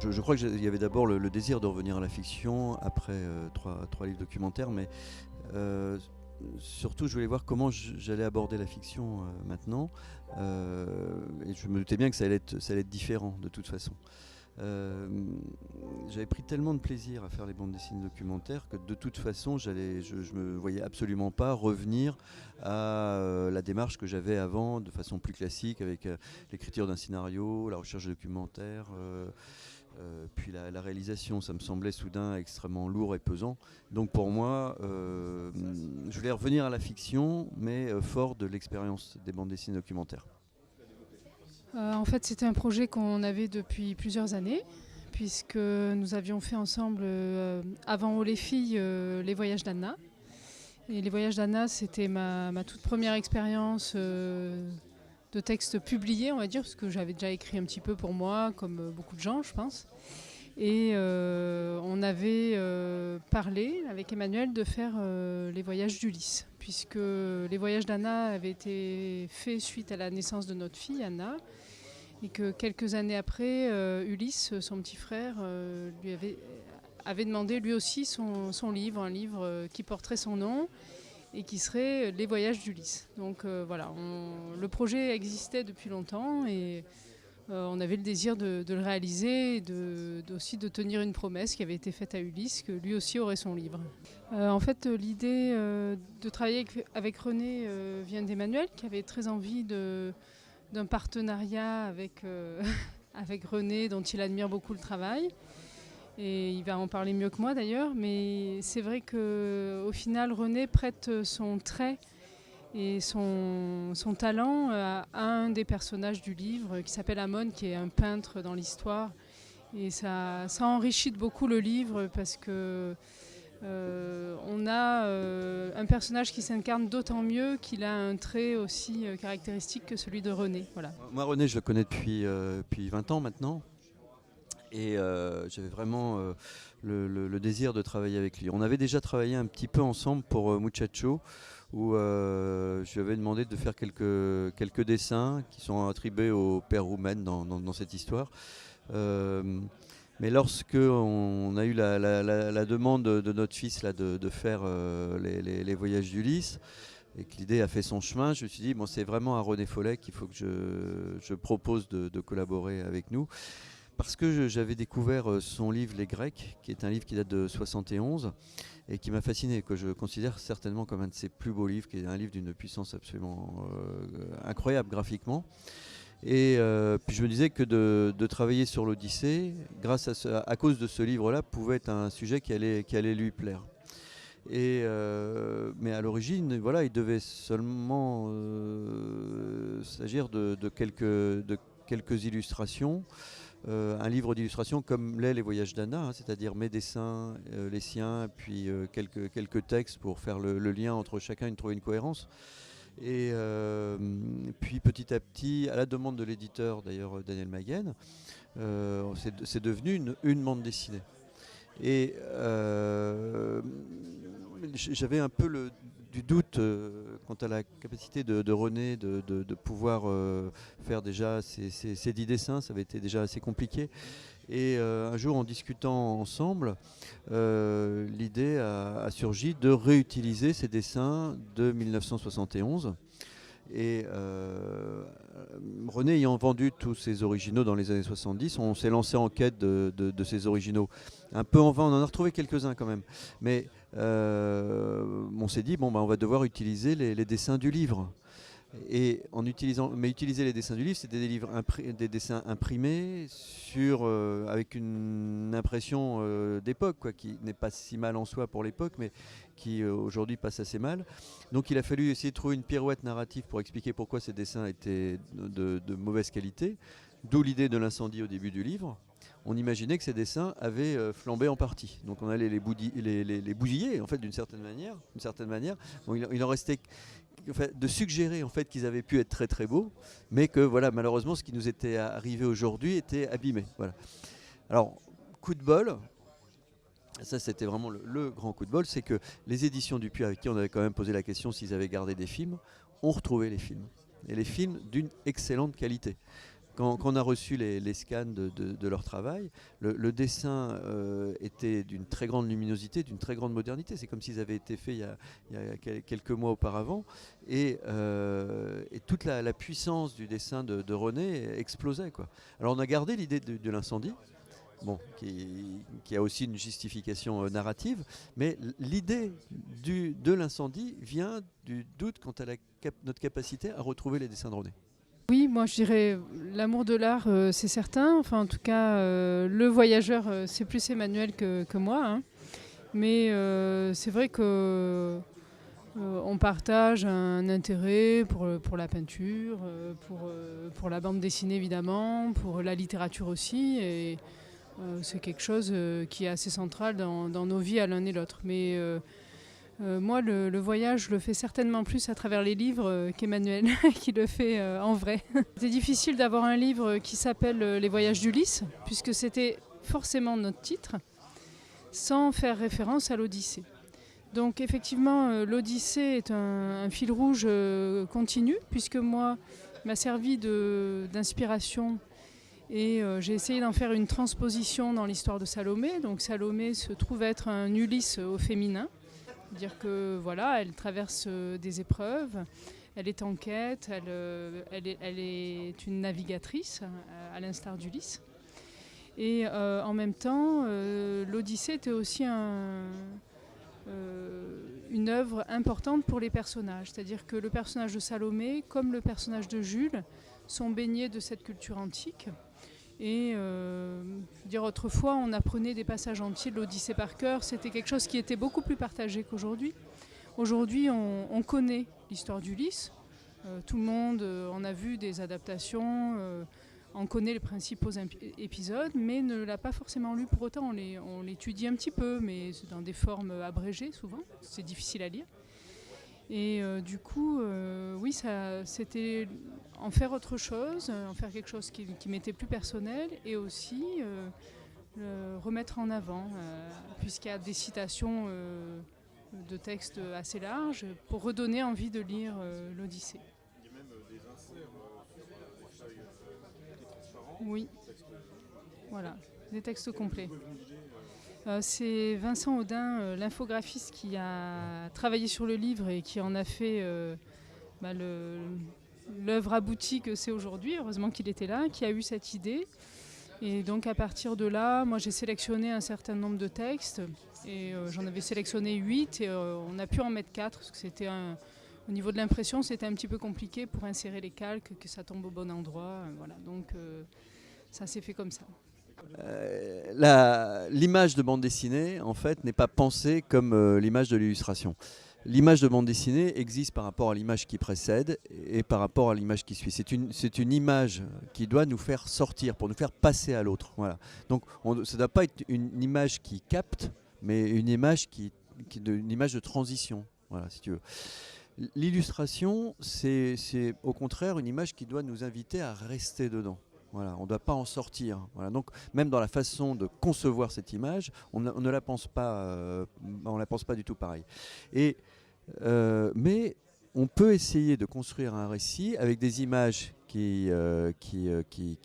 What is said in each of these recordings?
Je crois qu'il y avait d'abord le désir de revenir à la fiction après trois livres documentaires, mais euh, surtout je voulais voir comment j'allais aborder la fiction maintenant. Et je me doutais bien que ça allait être différent de toute façon. Euh, J'avais pris tellement de plaisir à faire les bandes dessinées documentaires que de toute façon je me voyais absolument pas revenir à la démarche que j'avais avant de façon plus classique avec l'écriture d'un scénario, la recherche de documentaires, puis la réalisation. Ça me semblait soudain extrêmement lourd et pesant. Donc pour moi, je voulais revenir à la fiction, mais fort de l'expérience des bandes dessinées documentaires. En fait, c'était un projet qu'on avait depuis plusieurs années, puisque nous avions fait ensemble, avant Oh les filles, les voyages d'Anna. Et les voyages d'Anna, c'était ma toute première expérience de texte publié, on va dire, parce que j'avais déjà écrit un petit peu pour moi, comme beaucoup de gens, je pense. Et on avait parlé avec Emmanuel de faire les voyages d'Ulysse, puisque les voyages d'Anna avaient été faits suite à la naissance de notre fille, Anna, et que quelques années après, Ulysse, son petit frère, lui avait demandé lui aussi son livre, un livre qui porterait son nom et qui serait Les voyages d'Ulysse. Donc voilà, le projet existait depuis longtemps et on avait le désir de le réaliser et aussi de tenir une promesse qui avait été faite à Ulysse, que lui aussi aurait son livre. En fait, l'idée de travailler avec René vient d'Emmanuel, qui avait très envie d'un partenariat avec, avec René, dont il admire beaucoup le travail. Et il va en parler mieux que moi d'ailleurs, mais c'est vrai qu'au final, René prête son trait et son talent à un des personnages du livre qui s'appelle Amon, qui est un peintre dans l'histoire. Et ça enrichit beaucoup le livre parce que on a un personnage qui s'incarne d'autant mieux qu'il a un trait aussi caractéristique que celui de René. Voilà. Moi, René, je le connais depuis 20 ans maintenant. Et j'avais vraiment le désir de travailler avec lui. On avait déjà travaillé un petit peu ensemble pour Muchacho, où je lui avais demandé de faire quelques dessins qui sont attribués au père Roumen dans cette histoire. Euh, mais lorsque on a eu la demande de notre fils là, de faire les voyages d'Ulysse, et que l'idée a fait son chemin, je me suis dit, bon, c'est vraiment à René Follet qu'il faut que je propose de collaborer avec nous. Parce que j'avais découvert son livre Les Grecs, qui est un livre qui date de 71 et qui m'a fasciné, que je considère certainement comme un de ses plus beaux livres, qui est un livre d'une puissance absolument incroyable graphiquement. Et puis je me disais que de travailler sur l'Odyssée, à cause de ce livre-là, pouvait être un sujet qui allait lui plaire. Mais à l'origine, voilà, il devait seulement s'agir de quelques illustrations. Un livre d'illustration comme l'est Les Voyages d'Anna, hein, c'est-à-dire mes dessins, les siens, puis quelques textes pour faire le lien entre chacun et trouver une cohérence. Et puis petit à petit, à la demande de l'éditeur d'ailleurs Daniel Maguen, c'est devenu une bande dessinée. Et j'avais un peu du doute quant à la capacité de René de pouvoir faire déjà ces 10 dessins. Ça avait été déjà assez compliqué. Et un jour, en discutant ensemble, l'idée a surgi de réutiliser ces dessins de 1971. Et René ayant vendu tous ses originaux dans les années 70, on s'est lancé en quête de ces originaux. Un peu en vain, on en a retrouvé quelques-uns quand même. Mais on s'est dit, bon, bah, on va devoir utiliser les dessins du livre. Mais utiliser les dessins du livre, c'était des dessins imprimés avec une impression d'époque, quoi, qui n'est pas si mal en soi pour l'époque, mais qui aujourd'hui passe assez mal. Donc il a fallu essayer de trouver une pirouette narrative pour expliquer pourquoi ces dessins étaient de mauvaise qualité, d'où l'idée de l'incendie au début du livre. On imaginait que ces dessins avaient flambé en partie. Donc on allait les bousiller, en fait, d'une certaine manière. Bon, il en restait de suggérer en fait qu'ils avaient pu être très très beaux, mais que voilà, malheureusement ce qui nous était arrivé aujourd'hui était abîmé. Voilà. Alors, coup de bol, ça c'était vraiment le grand coup de bol, c'est que les éditions Dupuis, avec qui on avait quand même posé la question s'ils avaient gardé des films, ont retrouvé les films. Et les films d'une excellente qualité. quand on a reçu les scans de leur travail, le dessin était d'une très grande luminosité, d'une très grande modernité. C'est comme s'ils avaient été faits il y a quelques mois auparavant. Et toute la puissance du dessin de René explosait, quoi. Alors on a gardé l'idée de l'incendie. Bon, qui a aussi une justification narrative, mais l'idée de l'incendie vient du doute quant à notre capacité à retrouver les dessins de René. Oui, moi je dirais l'amour de l'art, c'est certain. Enfin, en tout cas, le voyageur, c'est plus Emmanuel que moi, hein. Mais c'est vrai que on partage un intérêt pour la peinture, pour la bande dessinée évidemment, pour la littérature aussi. Et c'est quelque chose qui est assez central dans nos vies à l'un et l'autre. Mais moi, le voyage, je le fais certainement plus à travers les livres qu'Emmanuel, qui le fait en vrai. C'était difficile d'avoir un livre qui s'appelle Les voyages d'Ulysse, puisque c'était forcément notre titre, sans faire référence à l'Odyssée. Donc effectivement, l'Odyssée est un fil rouge continu, puisque moi, il m'a servi d'inspiration. Et j'ai essayé d'en faire une transposition dans l'histoire de Salomé. Donc Salomé se trouve être un Ulysse au féminin. C'est-à-dire que voilà, elle traverse des épreuves, elle est en quête, elle est une navigatrice, à l'instar d'Ulysse. Et en même temps, l'Odyssée était aussi une œuvre importante pour les personnages. C'est-à-dire que le personnage de Salomé, comme le personnage de Jules, sont baignés de cette culture antique. Et dire autrefois, on apprenait des passages entiers de l'Odyssée par cœur. C'était quelque chose qui était beaucoup plus partagé qu'aujourd'hui. Aujourd'hui, on connaît l'histoire d'Ulysse. Tout le monde en a vu des adaptations, on connaît les principaux épisodes, mais ne l'a pas forcément lu pour autant. On l'étudie un petit peu, mais c'est dans des formes abrégées souvent. C'est difficile à lire. Et du coup, oui, c'était en faire autre chose, en faire quelque chose qui m'était plus personnel, et aussi le remettre en avant, puisqu'il y a des citations de textes assez larges, pour redonner envie de lire l'Odyssée. Il y a même des inserts sur des feuilles transparentes. Oui, voilà, des textes complets. C'est Vincent Audin, l'infographiste, qui a travaillé sur le livre et qui en a fait l'œuvre aboutie que c'est aujourd'hui. Heureusement qu'il était là, qui a eu cette idée. Et donc à partir de là, moi j'ai sélectionné un certain nombre de textes. Et j'en avais sélectionné 8 et on a pu en mettre 4 parce que c'était au niveau de l'impression, c'était un petit peu compliqué pour insérer les calques, que ça tombe au bon endroit. Voilà, donc ça s'est fait comme ça. L'image de bande dessinée, en fait, n'est pas pensée comme l'image de l'illustration. L'image de bande dessinée existe par rapport à l'image qui précède et par rapport à l'image qui suit. C'est une image qui doit nous faire sortir, pour nous faire passer à l'autre. Voilà. Donc ça ne doit pas être une image qui capte, mais une image une image de transition. Voilà, si tu veux. L'illustration, c'est au contraire une image qui doit nous inviter à rester dedans. Voilà, on ne doit pas en sortir. Voilà, donc même dans la façon de concevoir cette image, on ne la pense pas, on la pense pas du tout pareil. Mais on peut essayer de construire un récit avec des images qui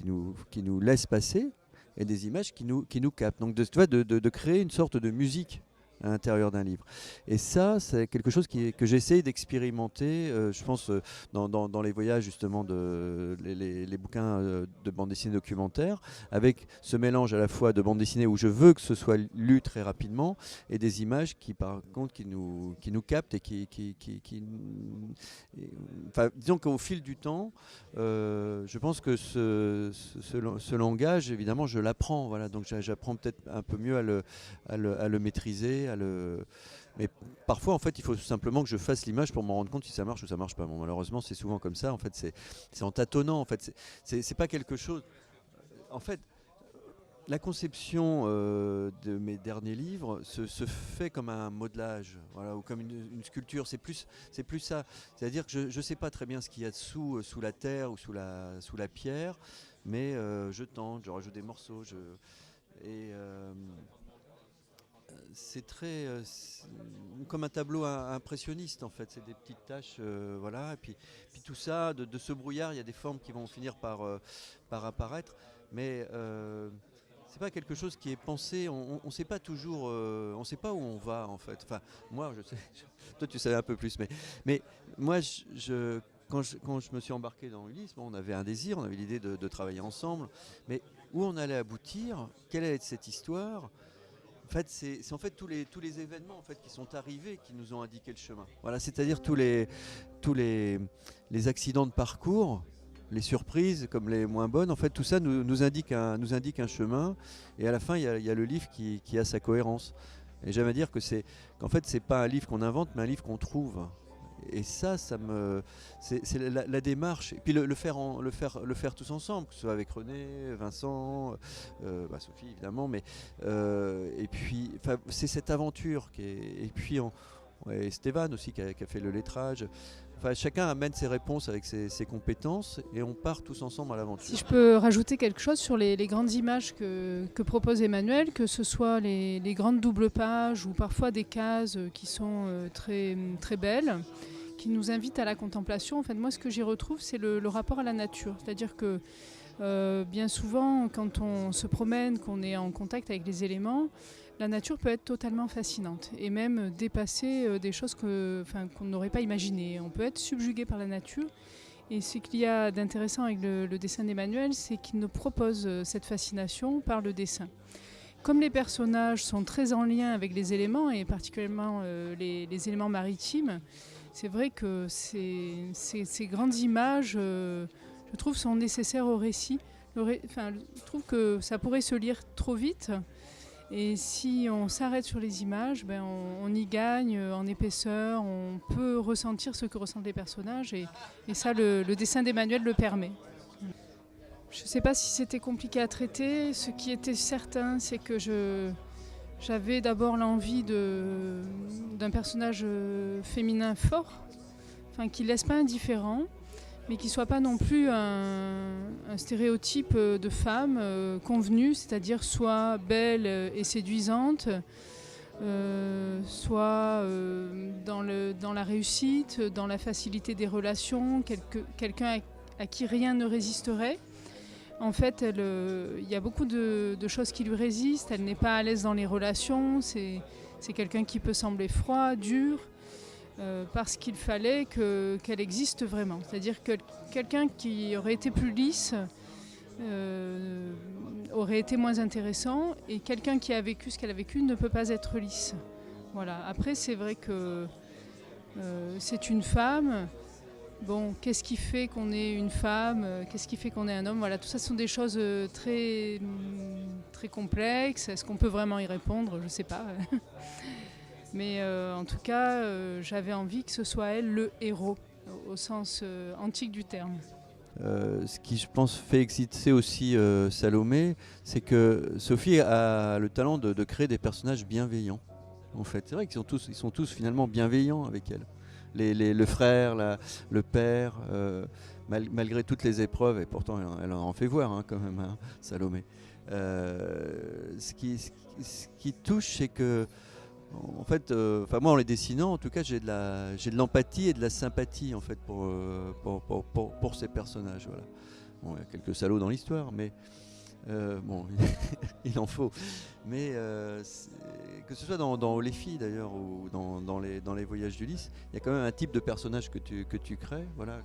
nous laissent passer et des images qui nous captent. Donc de créer une sorte de musique à l'intérieur d'un livre. Et ça, c'est quelque chose que j'essaye d'expérimenter, je pense, dans les voyages, justement, les bouquins de bande dessinée documentaire, avec ce mélange à la fois de bande dessinée où je veux que ce soit lu très rapidement, et des images qui, par contre, qui nous captent et enfin, disons qu'au fil du temps, je pense que ce langage, évidemment, je l'apprends. Voilà, donc j'apprends peut-être un peu mieux à le maîtriser. Mais parfois, en fait, il faut simplement que je fasse l'image pour m'en rendre compte si ça marche ou ça marche pas. Bon, malheureusement, c'est souvent comme ça. En fait, c'est en tâtonnant. En fait, c'est pas quelque chose. En fait, la conception de mes derniers livres se fait comme un modelage, voilà, ou comme une sculpture. C'est plus ça. C'est-à-dire que je ne sais pas très bien ce qu'il y a dessous, sous la terre ou sous la pierre, mais je tente, je rajoute des morceaux. c'est très comme un tableau impressionniste en fait. C'est des petites taches, voilà. Et puis tout ça, de ce brouillard, il y a des formes qui vont finir par apparaître, mais c'est pas quelque chose qui est pensé. On sait pas toujours, on sait pas où on va en fait. Enfin, moi, je sais. Toi, tu savais un peu plus, mais moi, quand je me suis embarqué dans Ulysse, bon, on avait un désir, on avait l'idée de travailler ensemble, mais où on allait aboutir, quelle allait être cette histoire. En fait, c'est en fait tous les événements en fait qui sont arrivés qui nous ont indiqué le chemin. Voilà, c'est-à-dire tous les accidents de parcours, les surprises comme les moins bonnes. En fait, tout ça nous indique un chemin. Et à la fin, il y a le livre qui a sa cohérence. Et j'aime à dire qu'en fait, c'est pas un livre qu'on invente, mais un livre qu'on trouve. Et c'est la démarche. Et puis le faire tous ensemble, que ce soit avec René, Vincent, Sophie évidemment, mais et puis c'est cette aventure et puis et Stéphane aussi qui a fait le lettrage. Enfin, chacun amène ses réponses avec ses compétences et on part tous ensemble à l'aventure. Si je peux rajouter quelque chose sur les grandes images que propose Emmanuel, que ce soit les grandes doubles pages ou parfois des cases qui sont très, très belles, qui nous invitent à la contemplation. En fait, moi, ce que j'y retrouve, c'est le rapport à la nature. C'est-à-dire que bien souvent, quand on se promène, qu'on est en contact avec les éléments, la nature peut être totalement fascinante et même dépasser des choses qu'on n'aurait pas imaginées. On peut être subjugué par la nature. Et ce qu'il y a d'intéressant avec le dessin d'Emmanuel, c'est qu'il nous propose cette fascination par le dessin. Comme les personnages sont très en lien avec les éléments, et particulièrement les éléments maritimes, c'est vrai que ces grandes images, je trouve, sont nécessaires au récit. Je trouve que ça pourrait se lire trop vite. Et si on s'arrête sur les images, on y gagne en épaisseur, on peut ressentir ce que ressentent les personnages. Et ça, le dessin d'Emmanuel le permet. Je ne sais pas si c'était compliqué à traiter. Ce qui était certain, c'est que j'avais d'abord l'envie d'un personnage féminin fort, qui ne laisse pas indifférent, mais qui ne soit pas non plus un stéréotype de femme convenue, c'est-à-dire soit belle et séduisante, soit dans la réussite, dans la facilité des relations, quelqu'un à qui rien ne résisterait. En fait, il y a beaucoup de choses qui lui résistent. Elle n'est pas à l'aise dans les relations. C'est quelqu'un qui peut sembler froid, dur, parce qu'il fallait qu'elle existe vraiment. C'est-à-dire que quelqu'un qui aurait été plus lisse aurait été moins intéressant, et quelqu'un qui a vécu ce qu'elle a vécu ne peut pas être lisse. Voilà. Après, c'est vrai que c'est une femme. Bon, qu'est-ce qui fait qu'on est une femme? Qu'est-ce qui fait qu'on est un homme? Voilà, tout ça sont des choses très, très complexes. Est-ce qu'on peut vraiment y répondre? Je ne sais pas. Mais en tout cas, j'avais envie que ce soit elle le héros, au sens antique du terme. Ce qui, je pense, fait exciter aussi Salomé, c'est que Sophie a le talent de créer des personnages bienveillants. En fait, c'est vrai qu'ils sont tous finalement bienveillants avec elle. Le frère, le père, malgré toutes les épreuves, et pourtant elle en fait voir quand même, Salomé. Ce qui touche, c'est que, en fait, moi en les dessinant, en tout cas, j'ai de l'empathie et de la sympathie en fait pour ces personnages. Voilà. Bon, il y a quelques salauds dans l'histoire, mais bon, il en faut. Mais que ce soit dans Les Filles d'ailleurs ou dans les voyages d'Ulysse, il y a quand même un type de personnage que tu crées, voilà.